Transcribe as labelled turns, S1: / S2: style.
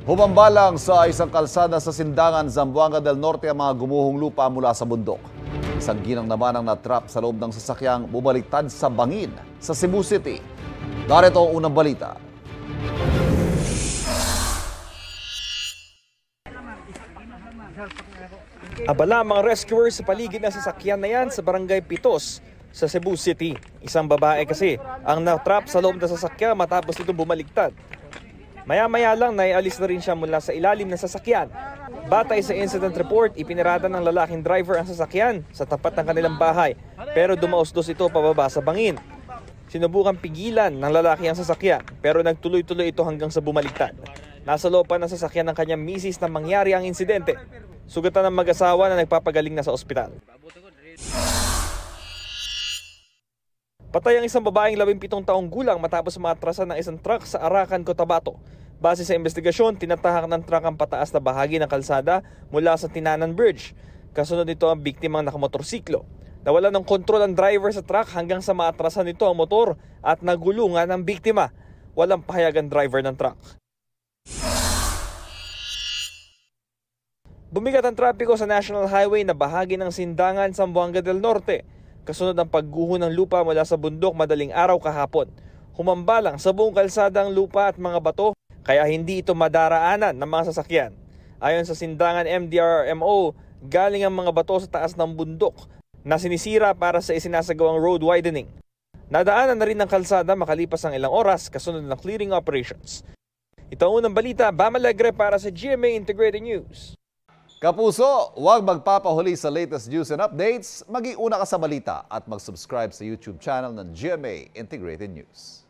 S1: Humambalang sa isang kalsada sa Sindangan, Zamboanga del Norte ang mga gumuhong lupa mula sa bundok. Isang ginang naman ang natrap sa loob ng sasakyang bumaliktad sa bangin sa Cebu City. Narito ang unang balita.
S2: Abala ang mga rescuers sa paligid ng sasakyan na yan sa Barangay Pitos sa Cebu City. Isang babae kasi ang natrap sa loob ng sasakyan matapos ito bumaliktad. Maya-maya lang naialis na rin siya mula sa ilalim ng sasakyan. Batay sa incident report, ipinirata ng lalaking driver ang sasakyan sa tapat ng kanilang bahay pero dumausdos ito pababa sa bangin. Sinubukan pigilan ng lalaki ang sasakyan pero nagtuloy-tuloy ito hanggang sa bumaliktad. Nasa loob pa ng sasakyan ng kanyang misis na mangyari ang insidente. Sugatan ng mag-asawa na nagpapagaling na sa ospital. Patay ang isang babaeng 17 taong gulang matapos maatrasan ng isang truck sa Arakan, Cotabato. Base sa investigasyon, tinatahak ng truck ang pataas na bahagi ng kalsada mula sa Tinanan Bridge. Kasunod nito ang biktimang nakamotorsiklo. Nawala ng kontrol ang driver sa truck hanggang sa maatrasan nito ang motor at nagulungan ang biktima. Walang pahayag ang driver ng truck. Bumigat ang trapiko sa National Highway na bahagi ng Sindangan, Zamboanga del Norte. Kasunod ang pagguho ng lupa mula sa bundok madaling araw kahapon. Humambalang sa buong kalsada ang lupa at mga bato kaya hindi ito madaraanan ng mga sasakyan. Ayon sa Sindangan MDRRMO, galing ang mga bato sa taas ng bundok na sinisira para sa isinasagawang road widening. Nadaanan na rin ng kalsada makalipas ang ilang oras kasunod ng clearing operations. Ito ang unang balita, Bam Alegre para sa GMA Integrated News.
S1: Kapuso, huwag magpapahuli sa latest news and updates. Mag-iuna ka sa balita at mag-subscribe sa YouTube channel ng GMA Integrated News.